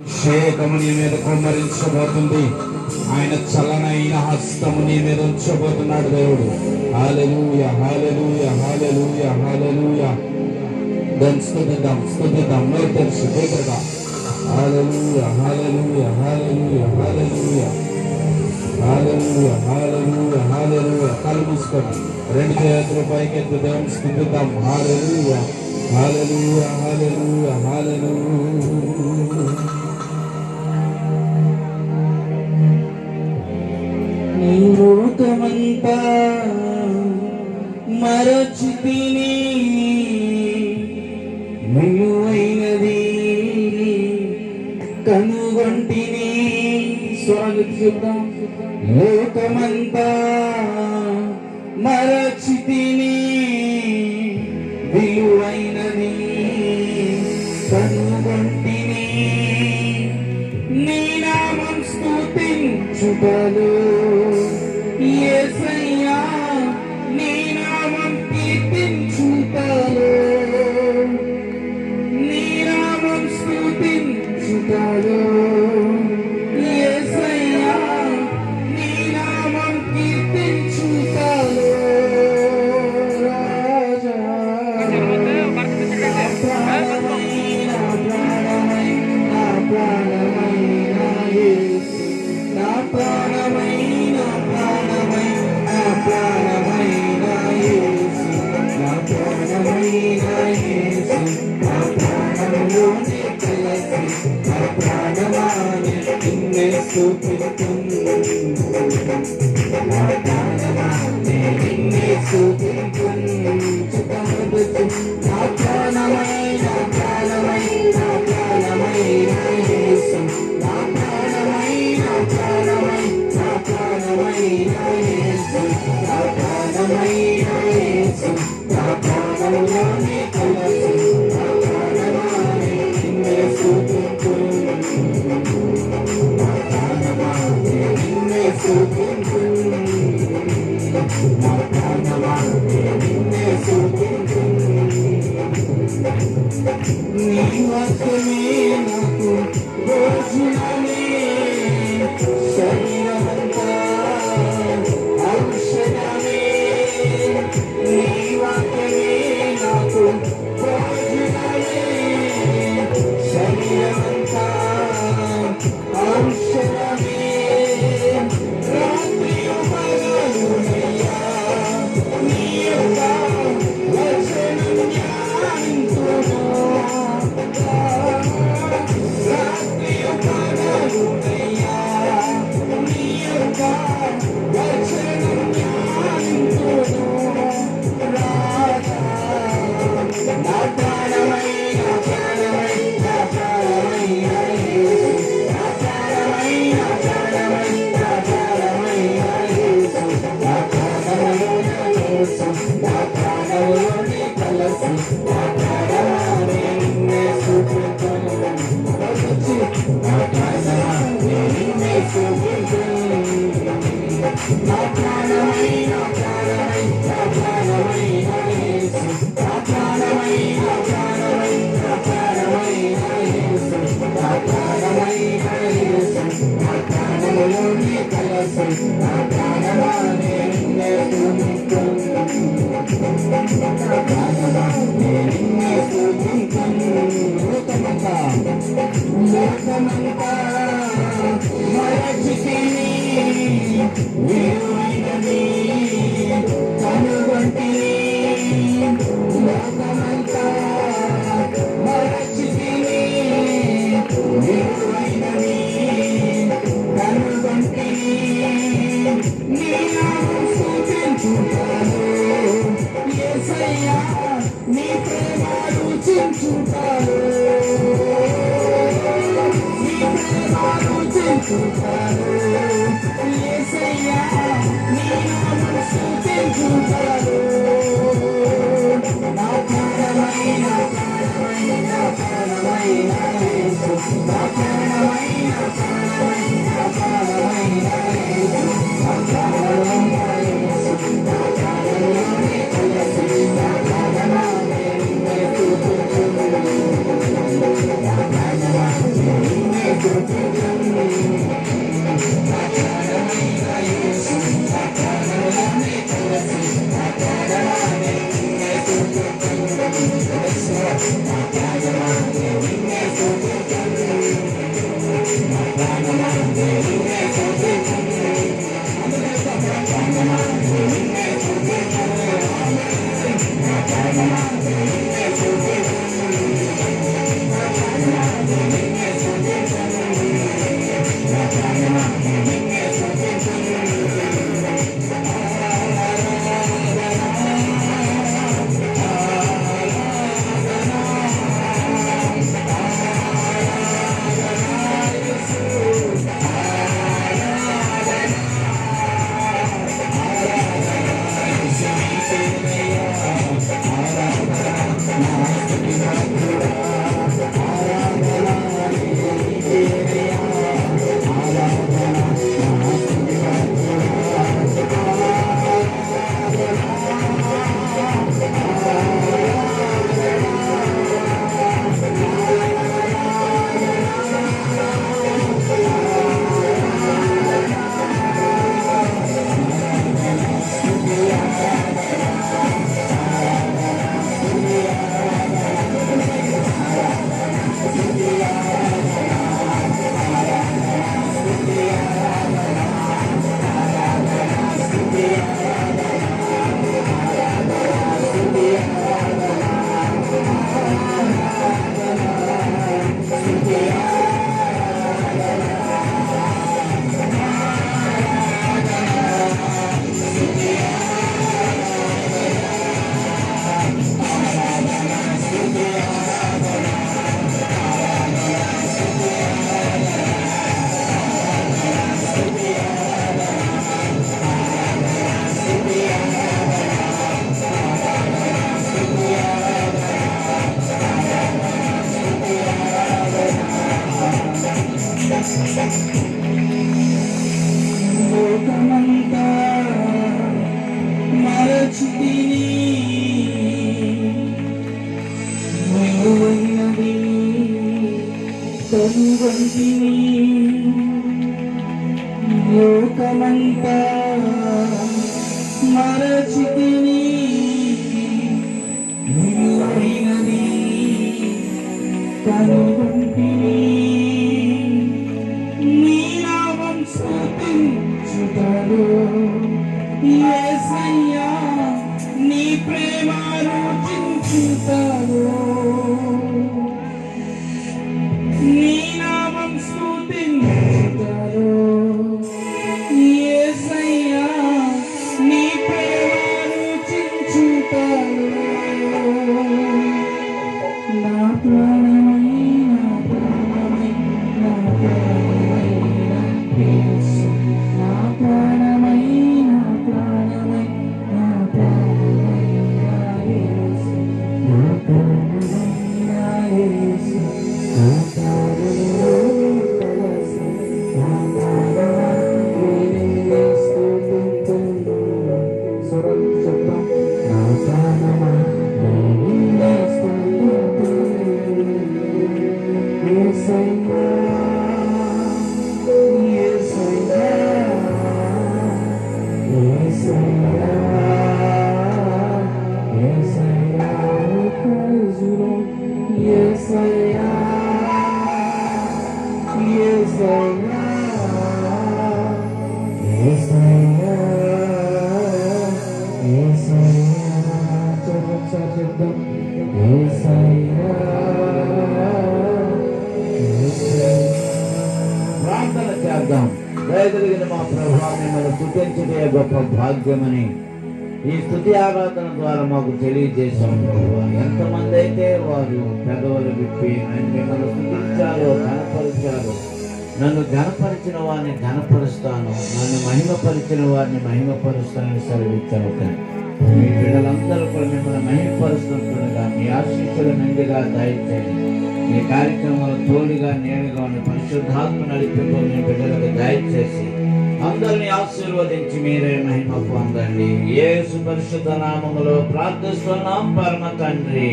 అభిషేకము నీ మీద కుమ్మరించబోతుంది. ఆయన చల్లనైన హస్తము నీ మీద ఉంచబోతున్నాడు దేవుడు. హల్లెలూయా, హల్లెలూయా, హల్లెలూయా, హల్లెలూయా. దాన్ని స్తుతిద్దాం నోరు తెరిచి బిగ్గరగా. హల్లెలూయా, హల్లెలూయా, హల్లెలూయా, హల్లెలూయా, హల్లెలూయా, హల్లెలూయా, హల్లెలూయా. కళ్ళు మూసుకొని రెండు చేతులు పైకెత్తి దేవుని స్తుతిద్దాం. హల్లెలూయా, హల్లెలూయా, హల్లెలూయా, హల్లెలూయా. నీ లోకమంతా మరచితిని, విలువైనది కనుగొంటిని. స్వాగతం చెప్తాం. లోకమంతా మరచితిని, విలువైనది కనుగొంటిని. నీ నామం స్తుతించుటలో యేసయ్యా, నీ నామం కీర్తించుటలో, నీ నామం స్తుతించుటలో యేసయ్యా, నీ నామం కీర్తించుటలో. రాజా ప్రాణమైన యేసు, నా ప్రాణమైన యేసు, నా ప్రాణమైన యేసు, నా ప్రాణంలోనే కలసి నా ప్రాణమాని నిన్నే స్తుతింతును, నా ప్రాణమాని నిన్నే స్తుతింతును. నా ప్రాణమైన యేసు, నా ప్రాణమైన యేసు, నా ప్రాణమైన యేసు, నా ప్రాణంలోనే కలసి నా ప్రాణమాని నిన్నే స్తుతింతును, నా ప్రాణమాని నిన్నే స్తుతింతును, నా ప్రాణమాని నిన్నే స్తుతింతును. నీ వాక్యమే నాకు భోజనమే, శరీరమంతా ఔషధమే. నీ వాక్యమే నాకు భోజనమే, శరీరమంతా ఔషధమే. రాత్రి పగలునయ్యా నీ యొక్క వచనం ధ్యానింతును, రాత్రి పగలునయ్యా నీ యొక్క వచనం ధ్యానింతును. రాజా నా ప్రాణమైన యేసు, నా ప్రాణమైన యేసు, నా ప్రాణమైన యేసు, నా ప్రాణంలోనే కలసి నా ప్రాణమాని నిన్నే స్తుతింతును, నా ప్రాణమాని నిన్నే స్తుతింతును. నా ప్రాణమైన యేసు, నా ప్రాణమైన యేసు, నా ప్రాణమైన యేసు, నా ప్రాణంలోనే కలసి నా ప్రాణమాని నిన్నే స్తుతింతును, నా ప్రాణమాని నిన్నే స్తుతింతును. లోకమంతా మరచితిని, విలువైనది కనుగొంటిని. లోకమంతా మరచితిని, విలువైనది కనుగొంటిని. నీ నామం స్తుతించుటలో యేసయ్యా, నీ ప్రేమ రుచించుటలో, నీ ప్రేమ రుచించుటలో యేసయ్యా, నీ నామం స్తుతించుటలో. నా ప్రాణమైన యేసు, నా ప్రాణమైన యేసు, నా ప్రాణమైన యేసు, నా ప్రాణంలోనే కలసి నా ప్రాణమాని నిన్నే స్తుతింతును, నా ప్రాణమాని నిన్నే లోకమంతా మరచితిని నువ్వైనది కనుగొంటిని లోకమంతా మరచితిని నువ్వైనది కనుగొంటిని స్తుతించుటలో యేసయ్యా నీ ప్రేమ రుచించుటలో నీ నామం స్తుతించుటలో యేసయ్యా నీ ప్రేమ రుచించుటలో నా ప్రాణమై నా ప్రాణమై ప్రార్థన చేద్దాం. దయగలిగిన మా ప్రభువా, మిమ్మల్ని స్తుతించుటే గొప్ప భాగ్యమని ఈ స్తుతి ఆరాధన ద్వారా మాకు తెలియజేశాం ప్రభువా. ఎంతమంది అయితే వారు పెదవులు విప్పి మిమ్మల్ని స్తుతించారో, ఘనపరిచారో, నన్ను ఘనపరిచిన వారిని ఘనపరుస్తాను, నన్ను మహిమపరిచిన వారిని మహిమపరుస్తానని సెలవిచ్చావు. మీ పిల్లలందరూ కూడా మిమ్మల్ని మహిమపరుస్తుండగా మీ ఆశీస్సులు మెండుగా దయచేయండి. ఈ కార్యక్రమాలు తోడుగా నేరుగా ఉన్న పరిశుద్ధాత్మ నడిపింపు మీ బిడ్డలకు దయచేసి అందరినీ ఆశీర్వదించి మీరే మహిమ పొందండి. యేసు పరిశుద్ధ నామములో ప్రార్థిస్తున్నాం పరమ తండ్రి.